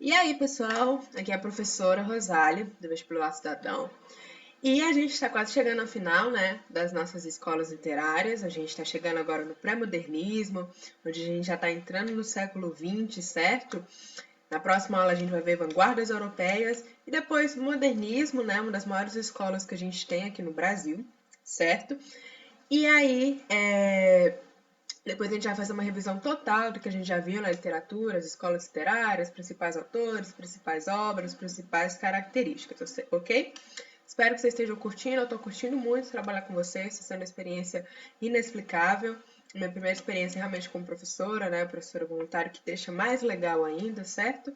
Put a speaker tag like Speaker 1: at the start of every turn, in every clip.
Speaker 1: E aí, pessoal, aqui é a professora Rosália, do Vestibular Cidadão. E a gente está quase chegando ao final, né, das nossas escolas literárias. A gente está chegando agora no pré-modernismo, onde a gente já está entrando no século XX, certo? Na próxima aula a gente vai ver vanguardas europeias e depois modernismo, né, uma das maiores escolas que a gente tem aqui no Brasil, certo? E aí, depois a gente vai fazer uma revisão total do que a gente já viu na literatura, as escolas literárias, principais autores, principais obras, principais características, ok? Espero que vocês estejam curtindo, eu estou curtindo muito trabalhar com vocês, está sendo uma experiência inexplicável. Minha primeira experiência realmente como professora, né, professora voluntária, que deixa mais legal ainda, certo?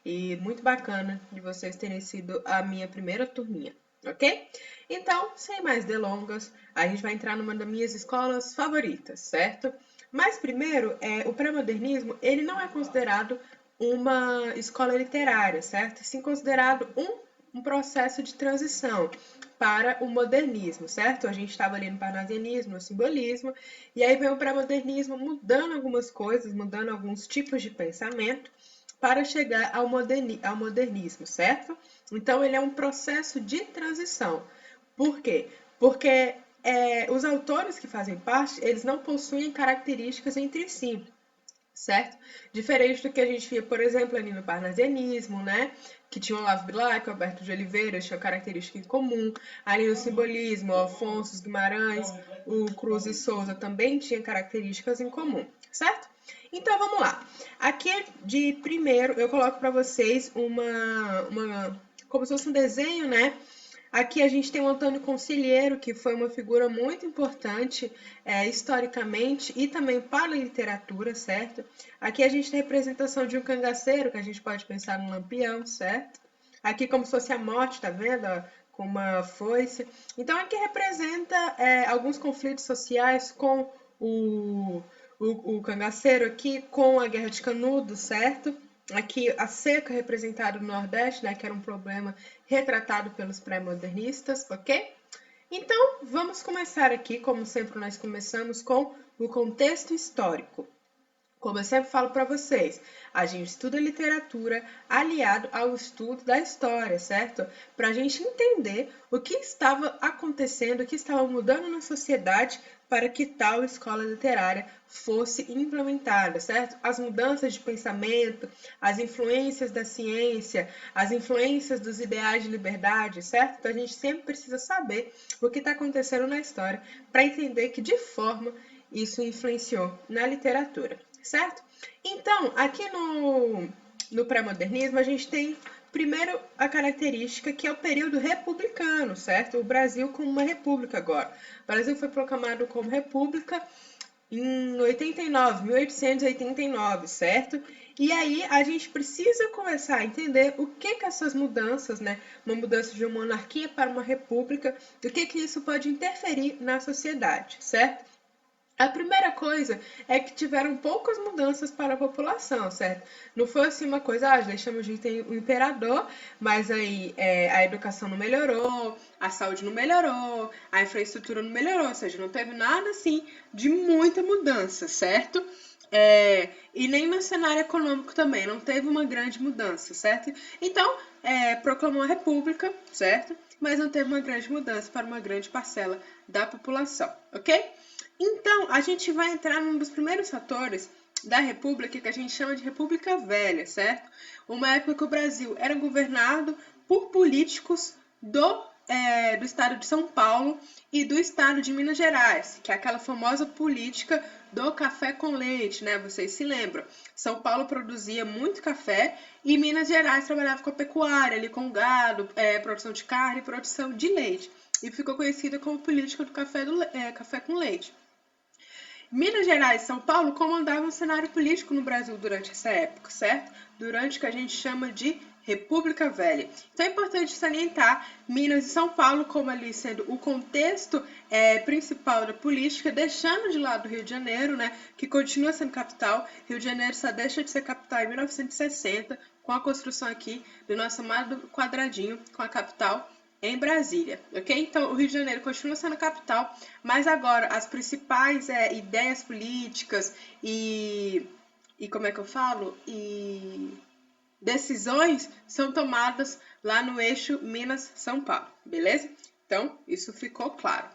Speaker 1: E muito bacana de vocês terem sido a minha primeira turminha, ok? Então, sem mais delongas, a gente vai entrar numa das minhas escolas favoritas, certo? Mas primeiro, o pré-modernismo, ele não é considerado uma escola literária, certo? Sim considerado um processo de transição para o modernismo, certo? A gente estava ali no parnasianismo, no simbolismo, e aí vem o pré-modernismo mudando algumas coisas, mudando alguns tipos de pensamento, para chegar ao modernismo, certo? Então, ele é um processo de transição. Por quê? Porque os autores que fazem parte, eles não possuem características entre si, certo? Diferente do que a gente via, por exemplo, ali no parnasianismo, né? Que tinha o Olavo Bilac, o Alberto de Oliveira, tinha característica em comum. Ali no simbolismo, o Afonso Guimarães, o Cruz e Souza também tinham características em comum, certo? Então vamos lá. Aqui de primeiro eu coloco para vocês como se fosse um desenho, né? Aqui a gente tem o Antônio Conselheiro, que foi uma figura muito importante historicamente e também para a literatura, certo? Aqui a gente tem a representação de um cangaceiro, que a gente pode pensar no Lampião, certo? Aqui como se fosse a morte, tá vendo? Com uma foice. Então aqui representa alguns conflitos sociais com o cangaceiro aqui, com a Guerra de Canudos, certo? Aqui a seca representada no Nordeste, né, que era um problema retratado pelos pré-modernistas, ok? Então, vamos começar aqui, como sempre nós começamos, com o contexto histórico. Como eu sempre falo para vocês, a gente estuda literatura aliado ao estudo da história, certo? Para a gente entender o que estava acontecendo, o que estava mudando na sociedade para que tal escola literária fosse implementada, certo? As mudanças de pensamento, as influências da ciência, as influências dos ideais de liberdade, certo? Então a gente sempre precisa saber o que está acontecendo na história para entender que de forma isso influenciou na literatura, certo? Então, aqui no pré-modernismo, a gente tem primeiro a característica que é o período republicano, certo? O Brasil como uma república agora. O Brasil foi proclamado como república em 89, 1889, certo? E aí a gente precisa começar a entender o que essas mudanças, né, uma mudança de uma monarquia para uma república, o que isso pode interferir na sociedade, certo? A primeira coisa é que tiveram poucas mudanças para a população, certo? Não foi assim uma coisa, deixamos de ter o imperador, mas aí a educação não melhorou, a saúde não melhorou, a infraestrutura não melhorou, ou seja, não teve nada assim de muita mudança, certo? E nem no cenário econômico também, não teve uma grande mudança, certo? Então, proclamou a república, certo? Mas não teve uma grande mudança para uma grande parcela da população, ok? Então, a gente vai entrar num dos primeiros fatores da República, que a gente chama de República Velha, certo? Uma época que o Brasil era governado por políticos do estado de São Paulo e do estado de Minas Gerais, que é aquela famosa política do café com leite, né? Vocês se lembram? São Paulo produzia muito café e Minas Gerais trabalhava com a pecuária, ali com gado, produção de carne e produção de leite. E ficou conhecida como política do café com leite. Minas Gerais e São Paulo comandavam o cenário político no Brasil durante essa época, certo? Durante o que a gente chama de República Velha. Então é importante salientar Minas e São Paulo como ali sendo o contexto principal da política, deixando de lado o Rio de Janeiro, né, que continua sendo capital. Rio de Janeiro só deixa de ser capital em 1960, com a construção aqui do nosso amado quadradinho com a capital em Brasília, ok? Então, o Rio de Janeiro continua sendo a capital, mas agora as principais ideias políticas e como é que eu falo? decisões são tomadas lá no eixo Minas-São Paulo, beleza? Então, isso ficou claro.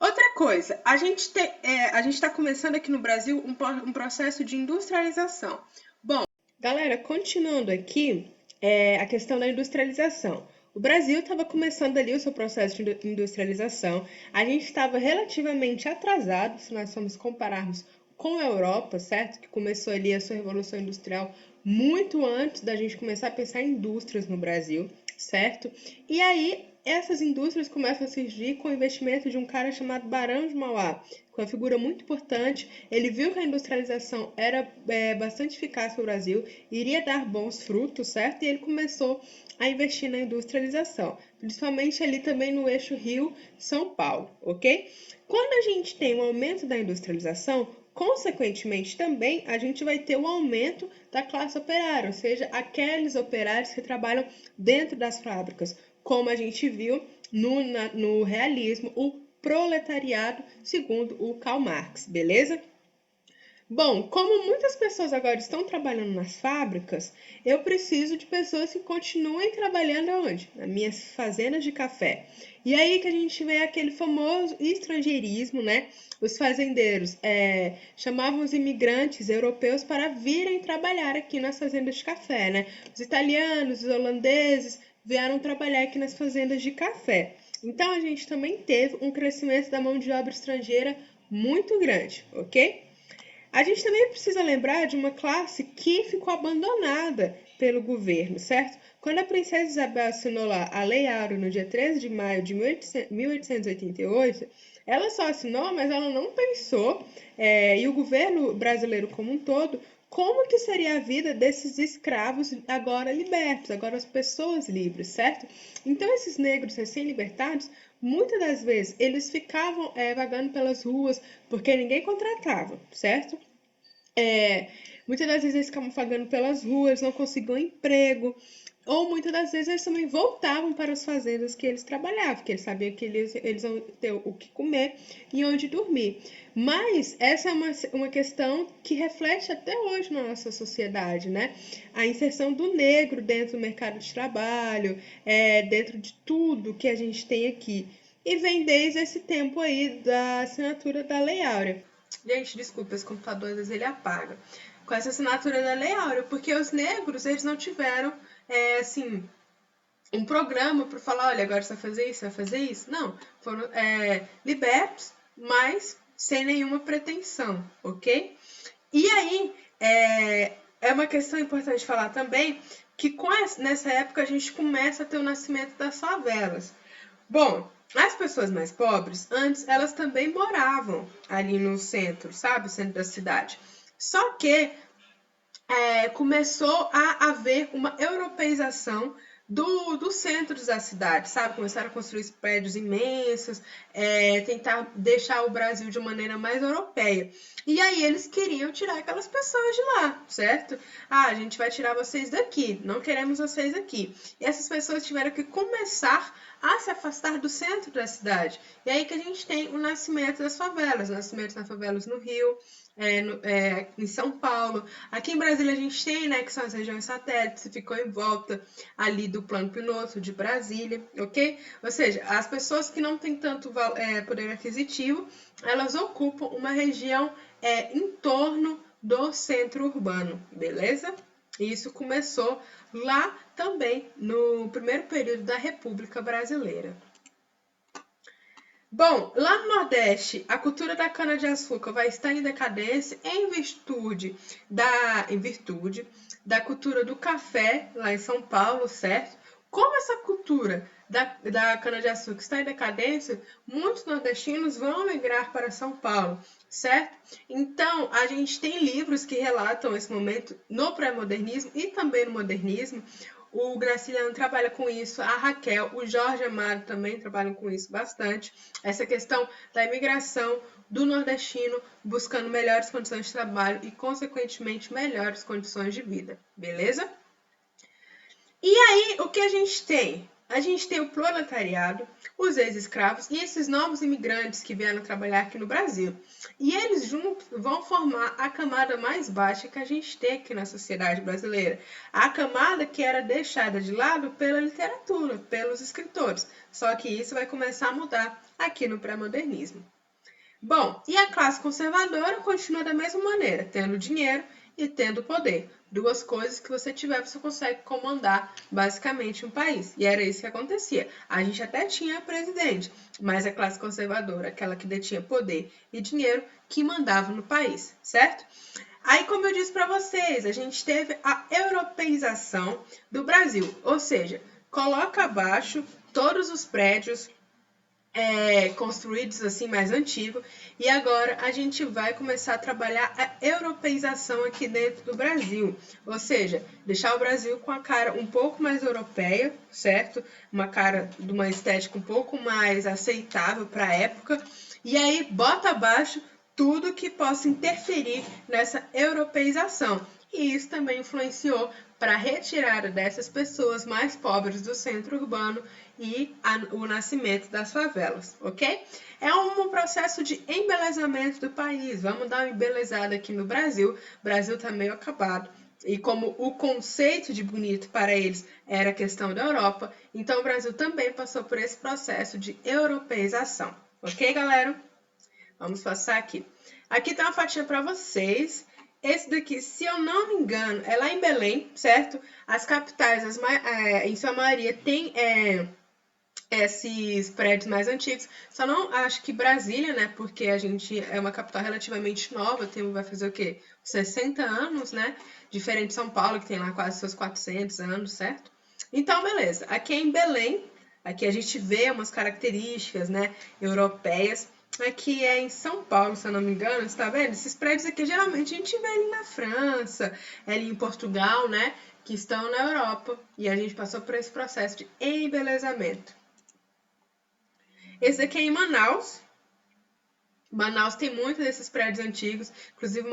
Speaker 1: Outra coisa, a gente está começando aqui no Brasil um processo de industrialização. Bom, galera, continuando aqui, a questão da industrialização. O Brasil estava começando ali o seu processo de industrialização. A gente estava relativamente atrasado, se nós formos compararmos com a Europa, certo? Que começou ali a sua revolução industrial muito antes da gente começar a pensar em indústrias no Brasil, certo? E aí, essas indústrias começam a surgir com o investimento de um cara chamado Barão de Mauá, com uma figura muito importante. Ele viu que a industrialização era bastante eficaz para o Brasil, iria dar bons frutos, certo? E ele começou a investir na industrialização, principalmente ali também no eixo Rio-São Paulo, ok? Quando a gente tem um aumento da industrialização, consequentemente também a gente vai ter o aumento da classe operária, ou seja, aqueles operários que trabalham dentro das fábricas, como a gente viu no realismo, o proletariado, segundo o Karl Marx, beleza? Bom, como muitas pessoas agora estão trabalhando nas fábricas, eu preciso de pessoas que continuem trabalhando onde? Nas minhas fazendas de café. E aí que a gente vê aquele famoso estrangeirismo, né? Os fazendeiros chamavam os imigrantes europeus para virem trabalhar aqui nas fazendas de café, né? Os italianos, os holandeses vieram trabalhar aqui nas fazendas de café. Então a gente também teve um crescimento da mão de obra estrangeira muito grande, ok? A gente também precisa lembrar de uma classe que ficou abandonada pelo governo, certo? Quando a princesa Isabel assinou lá a Lei Áurea no dia 13 de maio de 1888, ela só assinou, mas ela não pensou, e o governo brasileiro como um todo, como que seria a vida desses escravos agora libertos, agora as pessoas livres, certo? Então esses negros recém-libertados, muitas das vezes, eles ficavam vagando pelas ruas porque ninguém contratava, certo? Muitas das vezes eles ficavam vagando pelas ruas, não conseguiam emprego, ou muitas das vezes eles também voltavam para as fazendas que eles trabalhavam, porque eles sabiam que eles iam ter o que comer e onde dormir. Mas essa é uma questão que reflete até hoje na nossa sociedade, né? A inserção do negro dentro do mercado de trabalho, dentro de tudo que a gente tem aqui. E vem desde esse tempo aí da assinatura da Lei Áurea. Gente, desculpa, esse computador às vezes ele apaga. Com essa assinatura da Lei Áurea, porque os negros, eles não tiveram, assim, um programa para falar, olha, agora você vai fazer isso, vai fazer isso. Não, foram libertos, mas sem nenhuma pretensão, ok? E aí, é uma questão importante falar também que nessa época a gente começa a ter o nascimento das favelas. Bom, as pessoas mais pobres, antes, elas também moravam ali no centro, sabe? O centro da cidade. Só que começou a haver uma europeização dos centros da cidade, sabe? Começaram a construir prédios imensos, tentar deixar o Brasil de maneira mais europeia. E aí eles queriam tirar aquelas pessoas de lá, certo? Ah, a gente vai tirar vocês daqui, não queremos vocês aqui. E essas pessoas tiveram que começar a se afastar do centro da cidade. E aí que a gente tem o nascimento das favelas, o nascimento das favelas no Rio, em São Paulo. Aqui em Brasília a gente tem, né, que são as regiões satélites, que ficou em volta ali do Plano Piloto de Brasília, ok? Ou seja, as pessoas que não têm tanto poder aquisitivo, elas ocupam uma região em torno do centro urbano, beleza? E isso começou lá também no primeiro período da República Brasileira. Bom, lá no Nordeste, a cultura da cana-de-açúcar vai estar em decadência em virtude da cultura do café, lá em São Paulo, certo? Como essa cultura da cana-de-açúcar está em decadência, muitos nordestinos vão migrar para São Paulo, certo? Então, a gente tem livros que relatam esse momento no pré-modernismo e também no modernismo. O Graciliano trabalha com isso, a Raquel, o Jorge Amado também trabalham com isso bastante. Essa questão da imigração do nordestino buscando melhores condições de trabalho e, consequentemente, melhores condições de vida, beleza? E aí, o que a gente tem? a gente tem o proletariado, os ex-escravos e esses novos imigrantes que vieram trabalhar aqui no Brasil. E eles juntos vão formar a camada mais baixa que a gente tem aqui na sociedade brasileira. A camada que era deixada de lado pela literatura, pelos escritores. Só que isso vai começar a mudar aqui no pré-modernismo. Bom, e a classe conservadora continua da mesma maneira, tendo dinheiro e tendo poder. Duas coisas que você tiver, você consegue comandar basicamente um país. E era isso que acontecia. A gente até tinha presidente, mas a classe conservadora, aquela que detinha poder e dinheiro, que mandava no país, certo? Aí, como eu disse para vocês, a gente teve a europeização do Brasil, ou seja, coloca abaixo todos os prédios construídos assim mais antigos, e agora a gente vai começar a trabalhar a europeização aqui dentro do Brasil, ou seja, deixar o Brasil com a cara um pouco mais europeia, certo? Uma cara de uma estética um pouco mais aceitável para a época, e aí bota abaixo tudo que possa interferir nessa europeização. E isso também influenciou para a retirada dessas pessoas mais pobres do centro urbano e o nascimento das favelas, ok? É um processo de embelezamento do país. Vamos dar uma embelezada aqui no Brasil. O Brasil está meio acabado. E como o conceito de bonito para eles era a questão da Europa, então o Brasil também passou por esse processo de europeização. Ok, galera? Vamos passar aqui. Aqui tá uma fatia para vocês. Esse daqui, se eu não me engano, é lá em Belém, certo? As capitais, em sua maioria, tem esses prédios mais antigos. Só não acho que Brasília, né? Porque a gente é uma capital relativamente nova, vai fazer o quê? 60 anos, né? Diferente de São Paulo, que tem lá quase seus 400 anos, certo? Então, beleza. Aqui em Belém, aqui a gente vê umas características, né, europeias. Aqui é em São Paulo, se eu não me engano, você tá vendo? Esses prédios aqui, geralmente, a gente vê ali na França, ali em Portugal, né? Que estão na Europa. E a gente passou por esse processo de embelezamento. Esse aqui é em Manaus. Manaus tem muitos desses prédios antigos. Inclusive,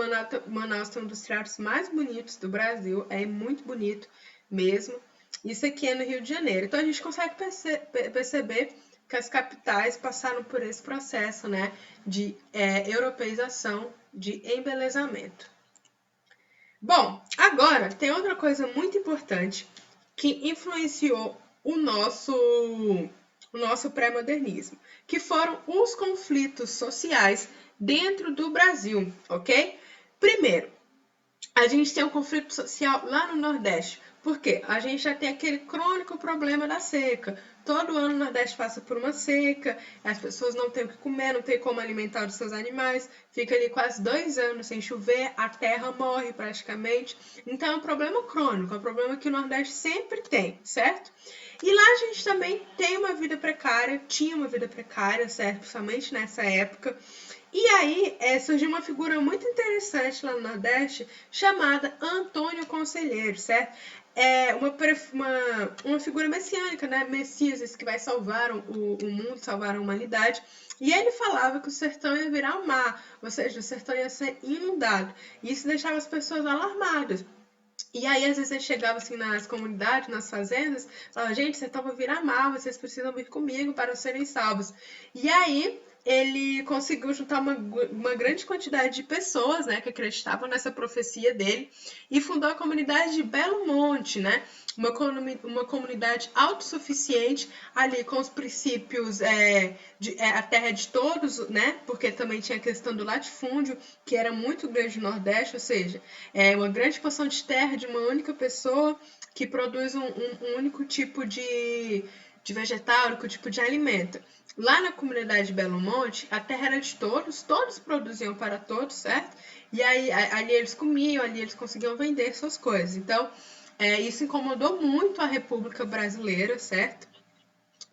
Speaker 1: Manaus tem um dos teatros mais bonitos do Brasil. É muito bonito mesmo. Isso aqui é no Rio de Janeiro. Então, a gente consegue perceber que as capitais passaram por esse processo, né, de europeização, de embelezamento. Bom, agora tem outra coisa muito importante que influenciou o nosso pré-modernismo, que foram os conflitos sociais dentro do Brasil, ok? Primeiro, a gente tem um conflito social lá no Nordeste. Por quê? A gente já tem aquele crônico problema da seca. Todo ano o Nordeste passa por uma seca, as pessoas não têm o que comer, não têm como alimentar os seus animais, fica ali quase 2 anos sem chover, a terra morre praticamente. Então é um problema crônico, é um problema que o Nordeste sempre tem, certo? E lá a gente também tem uma vida precária, tinha uma vida precária, certo? Principalmente nessa época. E aí surgiu uma figura muito interessante lá no Nordeste, chamada Antônio Conselheiro, certo? É uma figura messiânica, né? Messias, que vai salvar o mundo, salvar a humanidade. E ele falava que o sertão ia virar um mar, ou seja, o sertão ia ser inundado. E isso deixava as pessoas alarmadas. E aí, às vezes, ele chegava assim nas comunidades, nas fazendas, falava, gente, o sertão vai virar mar, vocês precisam vir comigo para serem salvos. E aí, ele conseguiu juntar uma grande quantidade de pessoas, né, que acreditavam nessa profecia dele e fundou a comunidade de Belo Monte, né, uma comunidade autossuficiente ali com os princípios a terra de todos, né, porque também tinha a questão do latifúndio, que era muito grande no Nordeste, ou seja, uma grande porção de terra de uma única pessoa que produz um único tipo de vegetal, único tipo de alimento. Lá na comunidade de Belo Monte, a terra era de todos produziam para todos, certo? E aí ali eles comiam, ali eles conseguiam vender suas coisas. Então, isso incomodou muito a República Brasileira, certo?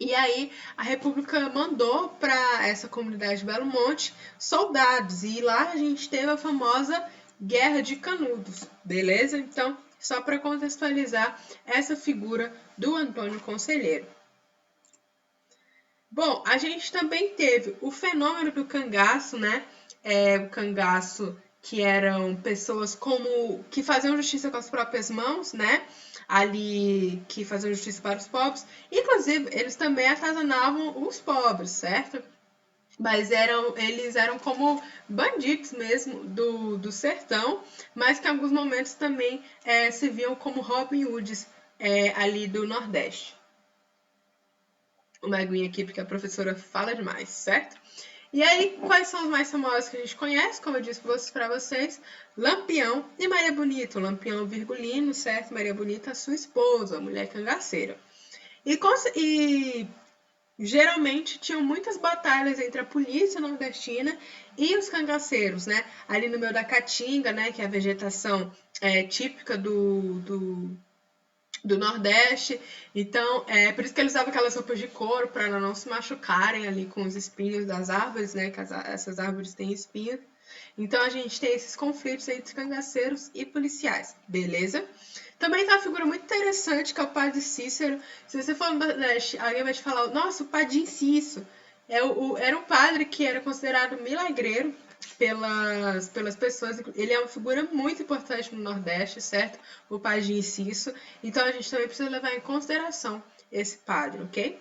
Speaker 1: E aí a República mandou para essa comunidade de Belo Monte soldados. E lá a gente teve a famosa Guerra de Canudos, beleza? Então, só para contextualizar essa figura do Antônio Conselheiro. Bom, a gente também teve o fenômeno do cangaço, né? O cangaço que eram pessoas como que faziam justiça com as próprias mãos, né? Ali que faziam justiça para os pobres. Inclusive, eles também atazanavam os pobres, certo? Mas eles eram como bandidos mesmo do sertão, mas que em alguns momentos também se viam como Robin Hoods ali do Nordeste. Uma aguinha aqui, porque a professora fala demais, certo? E aí, quais são os mais famosos que a gente conhece? Como eu disse para vocês, Lampião e Maria Bonita. O Lampião virgulino, certo? Maria Bonita, a sua esposa, a mulher cangaceira. E geralmente tinham muitas batalhas entre a polícia nordestina e os cangaceiros, né? Ali no meio da caatinga, né? Que é a vegetação típica do Nordeste. Então, por isso que eles usavam aquelas roupas de couro, para não se machucarem ali com os espinhos das árvores, né? Que essas árvores têm espinhos. Então, a gente tem esses conflitos entre cangaceiros e policiais, beleza? Também tem uma figura muito interessante, que é o padre Cícero. Se você for no Nordeste, alguém vai te falar, nossa, o padre Cícero. Era um padre que era considerado milagreiro pelas pessoas. Ele é uma figura muito importante no Nordeste, certo? O padre Cícero. Então a gente também precisa levar em consideração esse padre, ok?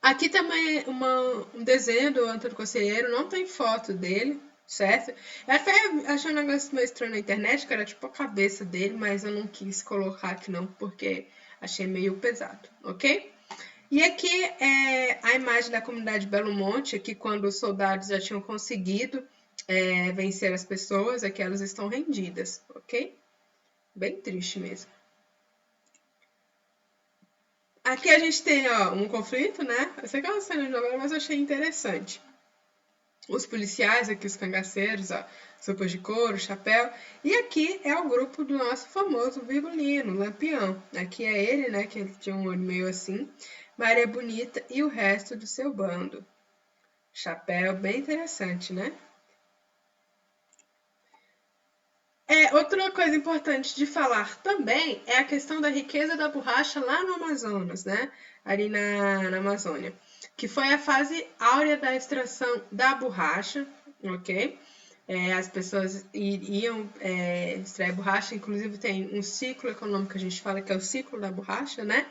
Speaker 1: Aqui também um desenho do Antônio Conselheiro, não tem foto dele, certo? Eu até achei um negócio meio estranho na internet, que era tipo a cabeça dele, mas eu não quis colocar aqui não, porque achei meio pesado, ok? E aqui é a imagem da comunidade Belo Monte, que quando os soldados já tinham conseguido vencer as pessoas, aqui elas estão rendidas, ok? Bem triste mesmo. Aqui a gente tem um conflito, né? Eu sei que é uma cena de novela, mas eu achei interessante. Os policiais, aqui os cangaceiros, sopas de couro, chapéu. E aqui é o grupo do nosso famoso virgulino, Lampião. Aqui é ele, né, que ele tinha um olho meio assim. Maria Bonita e o resto do seu bando. Chapéu bem interessante, né? Outra coisa importante de falar também é a questão da riqueza da borracha lá no Amazonas, né? Ali na Amazônia, que foi a fase áurea da extração da borracha, ok? As pessoas iam extrair borracha, inclusive tem um ciclo econômico que a gente fala que é o ciclo da borracha, né?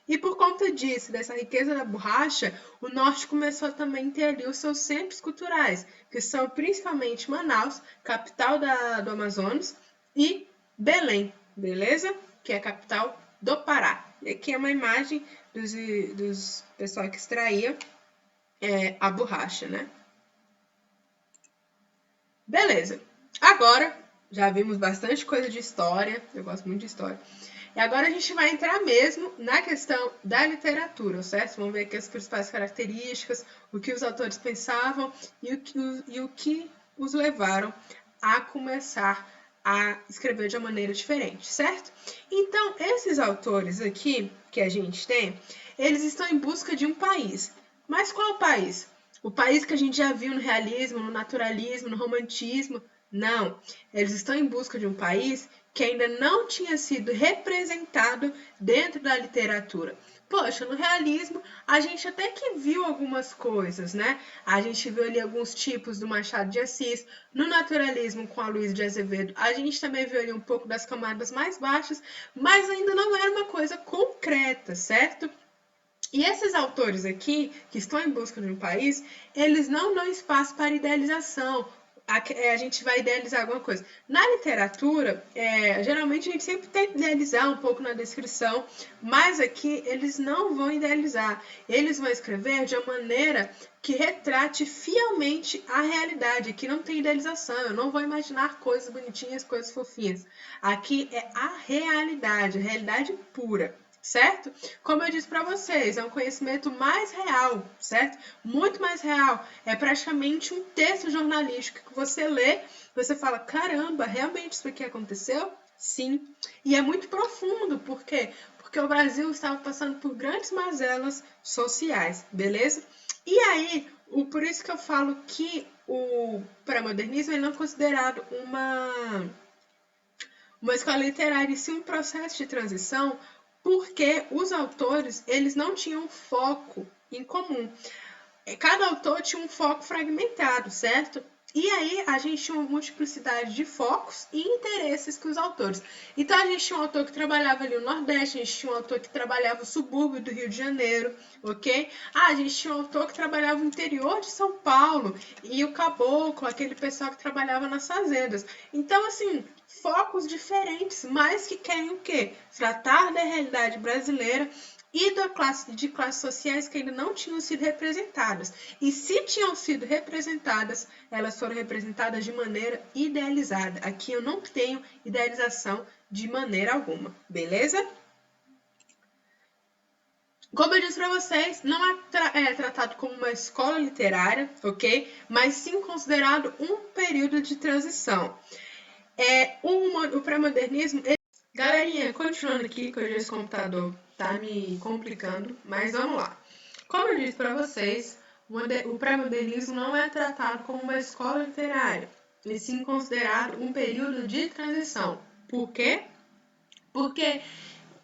Speaker 1: E por conta disso, dessa riqueza da borracha, o norte começou também a ter ali os seus centros culturais, que são principalmente Manaus, capital do Amazonas, e Belém, beleza? Que é a capital do Pará. E aqui é uma imagem dos pessoal que extraía a borracha, né? Beleza. Agora, já vimos bastante coisa de história, eu gosto muito de história. E agora a gente vai entrar mesmo na questão da literatura, certo? Vamos ver aqui as principais características, o que os autores pensavam e o que os levaram a começar a escrever de uma maneira diferente, certo? Então, esses autores aqui que a gente tem, eles estão em busca de um país. Mas qual país? O país que a gente já viu no realismo, no naturalismo, no romantismo? Não. Eles estão em busca de um país que ainda não tinha sido representado dentro da literatura. Poxa, no realismo a gente até que viu algumas coisas, né? A gente viu ali alguns tipos do Machado de Assis. No naturalismo, com a Luiz de Azevedo, a gente também viu ali um pouco das camadas mais baixas, mas ainda não era uma coisa concreta, certo? E esses autores aqui, que estão em busca de um país, eles não dão espaço para idealização. A gente vai idealizar alguma coisa. Na literatura, geralmente a gente sempre tenta idealizar um pouco na descrição, mas aqui eles não vão idealizar. Eles vão escrever de uma maneira que retrate fielmente a realidade. Aqui não tem idealização, eu não vou imaginar coisas bonitinhas, coisas fofinhas. Aqui é a realidade pura. Certo? Como eu disse para vocês, é um conhecimento mais real, certo? Muito mais real. É praticamente um texto jornalístico que você lê, você fala, caramba, realmente isso aqui aconteceu? Sim. E é muito profundo, por quê? Porque o Brasil estava passando por grandes mazelas sociais, beleza? E aí, por isso que eu falo que o pré-modernismo não é considerado uma escola literária, e sim um processo de transição, porque os autores eles não tinham foco em comum. Cada autor tinha um foco fragmentado, certo? E aí a gente tinha uma multiplicidade de focos e interesses que os autores. Então a gente tinha um autor que trabalhava ali no Nordeste, a gente tinha um autor que trabalhava o subúrbio do Rio de Janeiro, ok? A gente tinha um autor que trabalhava o interior de São Paulo e o caboclo, aquele pessoal que trabalhava nas fazendas. Então, assim, focos diferentes, mas que querem o quê? Tratar da realidade brasileira e de classes sociais que ainda não tinham sido representadas. E se tinham sido representadas, elas foram representadas de maneira idealizada. Aqui eu não tenho idealização de maneira alguma, beleza? Como eu disse para vocês, não é tratado como uma escola literária, ok? Mas sim considerado um período de transição. O pré-modernismo... Galerinha, continuando aqui, que hoje esse computador tá me complicando, mas vamos lá. Como eu disse para vocês, o pré-modernismo não é tratado como uma escola literária, e sim considerado um período de transição. Por quê? Porque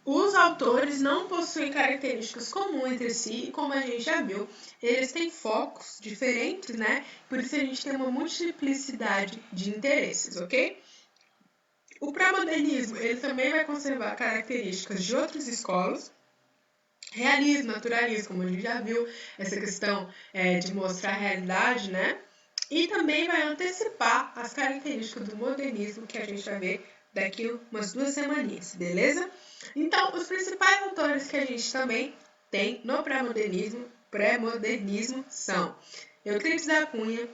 Speaker 1: os autores não possuem características comuns entre si, e como a gente já viu, eles têm focos diferentes, né? Por isso a gente tem uma multiplicidade de interesses, ok? O pré-modernismo ele também vai conservar características de outras escolas, realismo, naturalismo, como a gente já viu, essa questão de mostrar a realidade, né? E também vai antecipar as características do modernismo que a gente vai ver daqui umas 2 semaninhas, beleza? Então, os principais autores que a gente também tem no pré-modernismo são Euclides da Cunha,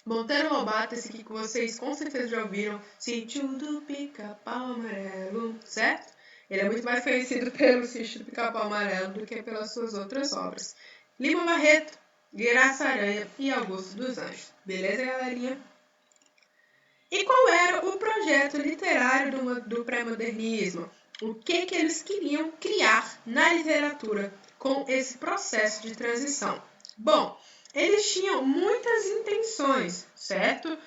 Speaker 1: Monteiro Lobato, esse aqui que vocês com certeza já ouviram, Sítio do Pica-Pau Amarelo, certo? Ele é muito mais conhecido pelo Sítio do Pica-Pau Amarelo do que pelas suas outras obras. Lima Barreto, Guirassy Aranha e Augusto dos Anjos. Beleza, galerinha? E qual era o projeto literário do pré-modernismo? O que eles queriam criar na literatura com esse processo de transição? Bom, eles tinham muitas intenções, certo?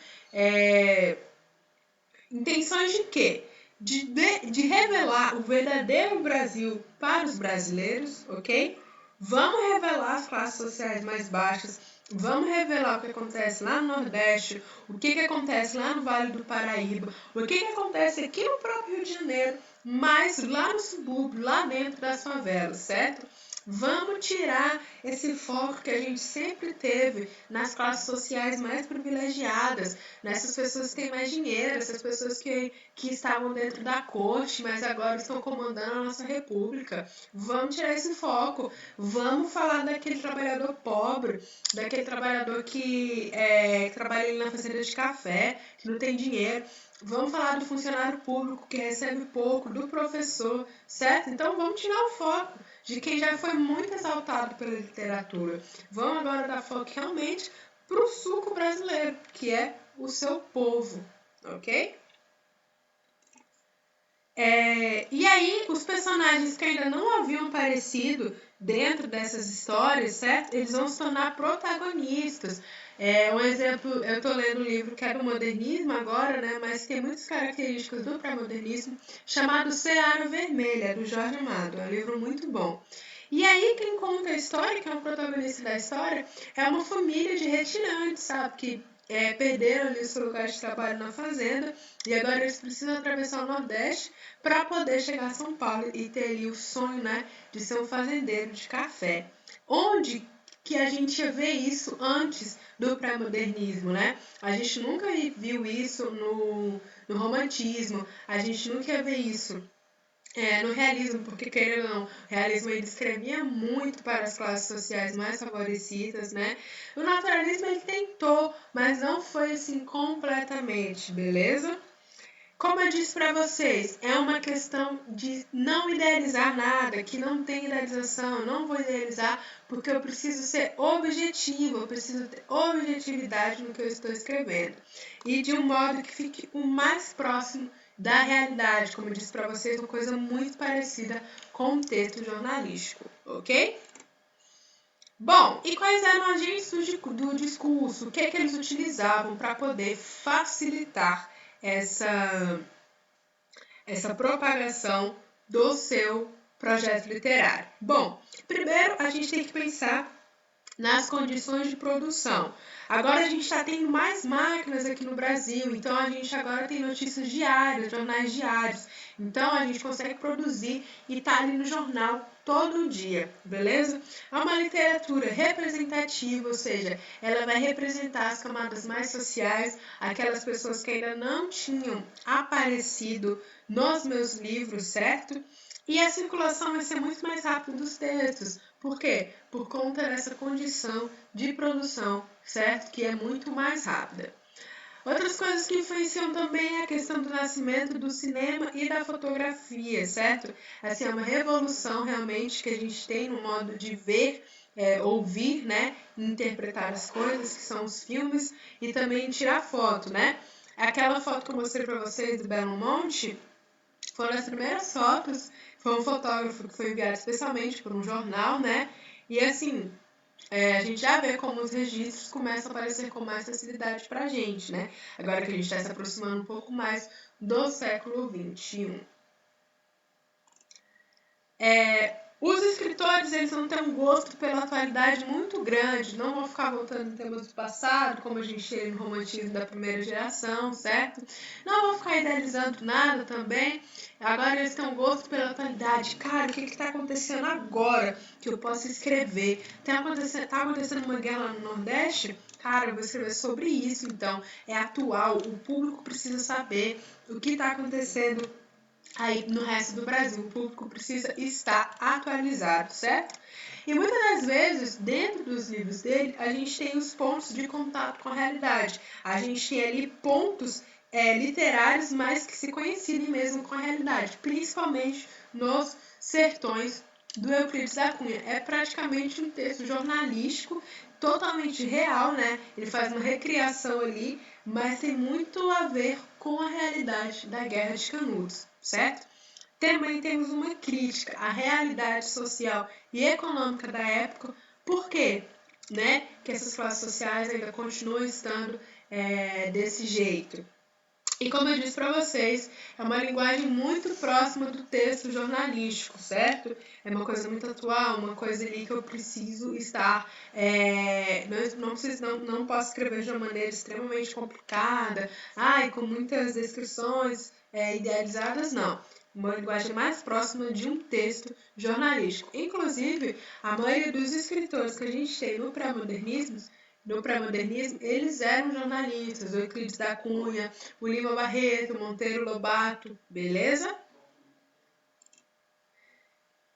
Speaker 1: Intenções de quê? De revelar o verdadeiro Brasil para os brasileiros, ok? Vamos revelar as classes sociais mais baixas, vamos revelar o que acontece lá no Nordeste, o que acontece lá no Vale do Paraíba, o que acontece aqui no próprio Rio de Janeiro, mas lá no subúrbio, lá dentro das favelas, certo? Vamos tirar esse foco que a gente sempre teve nas classes sociais mais privilegiadas, nessas pessoas que têm mais dinheiro, essas pessoas que estavam dentro da corte, mas agora estão comandando a nossa república. Vamos tirar esse foco. Vamos falar daquele trabalhador pobre, daquele trabalhador que trabalha ali na fazenda de café, que não tem dinheiro. Vamos falar do funcionário público que recebe pouco, do professor, certo? Então vamos tirar o foco de quem já foi muito exaltado pela literatura. Vamos agora dar foco realmente para o suco brasileiro, que é o seu povo, ok? E aí, os personagens que ainda não haviam aparecido dentro dessas histórias, certo? Eles vão se tornar protagonistas. Um exemplo, eu estou lendo um livro que é do modernismo agora, né? Mas tem muitas características do pré-modernismo, chamado Seara Vermelha, do Jorge Amado. É um livro muito bom. E aí, quem conta a história, que é o protagonista da história, é uma família de retirantes, sabe? Que perderam ali o seu lugar de trabalho na fazenda e agora eles precisam atravessar o Nordeste para poder chegar a São Paulo e ter ali o sonho, né, de ser um fazendeiro de café. Onde que a gente ia ver isso antes do pré-modernismo, né? A gente nunca viu isso no romantismo, a gente nunca ia ver isso no realismo, porque querendo ou não, o realismo ele escrevia muito para as classes sociais mais favorecidas, né? O naturalismo ele tentou, mas não foi assim completamente, beleza? Como eu disse para vocês, é uma questão de não idealizar nada, que não tem idealização, eu não vou idealizar porque eu preciso ser objetivo, eu preciso ter objetividade no que eu estou escrevendo. E de um modo que fique o mais próximo da realidade, como eu disse para vocês, uma coisa muito parecida com o texto jornalístico, ok? Bom, e quais eram os agentes do discurso? O que eles utilizavam para poder facilitar essa propagação do seu projeto literário? Bom, primeiro a gente tem que pensar nas condições de produção. Agora a gente está tendo mais máquinas aqui no Brasil, então a gente agora tem notícias diárias, jornais diários. Então a gente consegue produzir e tá ali no jornal todo dia, beleza? É uma literatura representativa, ou seja, ela vai representar as camadas mais sociais, aquelas pessoas que ainda não tinham aparecido nos meus livros, certo? E a circulação vai ser muito mais rápida dos textos. Por quê? Por conta dessa condição de produção, certo? Que é muito mais rápida. Outras coisas que influenciam também é a questão do nascimento do cinema e da fotografia, certo? Assim, é uma revolução realmente que a gente tem no modo de ver, ouvir, né? Interpretar as coisas, que são os filmes, e também tirar foto, né? Aquela foto que eu mostrei para vocês do Belo Monte foram as primeiras fotos. Foi um fotógrafo que foi enviado especialmente por um jornal, né? E assim, a gente já vê como os registros começam a aparecer com mais facilidade pra gente, né? Agora que a gente está se aproximando um pouco mais do século XXI. Os escritores, eles não têm um gosto pela atualidade muito grande, não vão ficar voltando em temas do passado, como a gente tem no romantismo da primeira geração, certo? Não vão ficar idealizando nada também. Agora eles têm um gosto pela atualidade. Cara, o que está acontecendo agora que eu posso escrever? Tá acontecendo uma guerra no Nordeste? Cara, eu vou escrever sobre isso, então. É atual, o público precisa saber o que está acontecendo aí no resto do Brasil. O público precisa estar atualizado, certo? E muitas das vezes, dentro dos livros dele, a gente tem os pontos de contato com a realidade. A gente tem ali pontos literários, mas que se coincidem mesmo com a realidade, principalmente nos sertões do Euclides da Cunha. É praticamente um texto jornalístico, totalmente real, né? Ele faz uma recriação ali, mas tem muito a ver com a realidade da Guerra de Canudos, certo? Também temos uma crítica à realidade social e econômica da época, por quê? Né? Que essas classes sociais ainda continuam estando desse jeito. E como eu disse para vocês, é uma linguagem muito próxima do texto jornalístico, certo? É uma coisa muito atual, uma coisa ali que eu preciso estar... não posso escrever de uma maneira extremamente complicada, com muitas descrições idealizadas, não. Uma linguagem mais próxima de um texto jornalístico. Inclusive, a maioria dos escritores que a gente tem no pré-modernismo, eles eram jornalistas, o Euclides da Cunha, o Lima Barreto, Monteiro Lobato, beleza?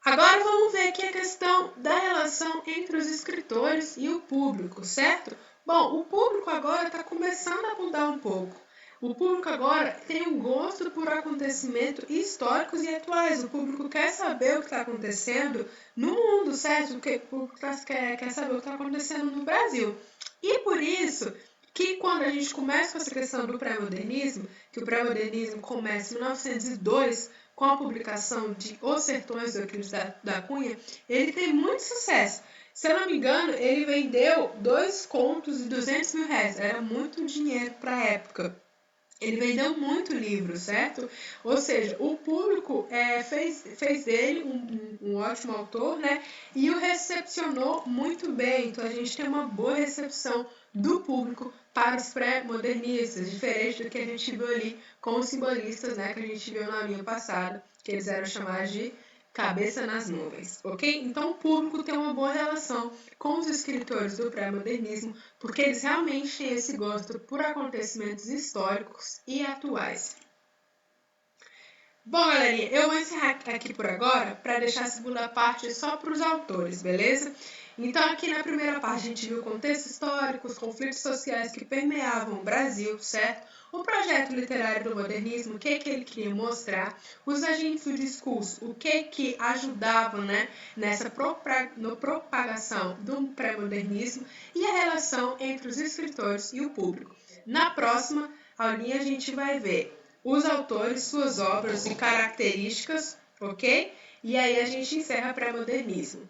Speaker 1: Agora vamos ver aqui a questão da relação entre os escritores e o público, certo? Bom, o público agora está começando a mudar um pouco. O público agora tem um gosto por acontecimentos históricos e atuais. O público quer saber o que está acontecendo no mundo, certo? O público quer saber o que está acontecendo no Brasil. E por isso que quando a gente começa com essa questão do pré-modernismo, que o pré-modernismo começa em 1902, com a publicação de Os Sertões do Euclides da Cunha, ele tem muito sucesso. Se eu não me engano, ele vendeu 2 contos de 200 mil reais. Era muito dinheiro para a época. Ele vendeu muito livro, certo? Ou seja, o público fez dele um ótimo autor, né? E o recepcionou muito bem. Então a gente tem uma boa recepção do público para os pré-modernistas, diferente do que a gente viu ali com os simbolistas, né? Que a gente viu na linha passada, que eles eram chamados de cabeça nas nuvens, ok? Então o público tem uma boa relação com os escritores do pré-modernismo, porque eles realmente têm esse gosto por acontecimentos históricos e atuais. Bom, galerinha, eu vou encerrar aqui por agora para deixar a segunda parte só para os autores, beleza? Então, aqui na primeira parte, a gente viu o contexto histórico, os conflitos sociais que permeavam o Brasil, certo? O projeto literário do modernismo, o que ele queria mostrar, os agentes do discurso, o que ajudavam, né, nessa propagação do pré-modernismo e a relação entre os escritores e o público. Na próxima aulinha, a gente vai ver os autores, suas obras e características, ok? E aí a gente encerra pré-modernismo.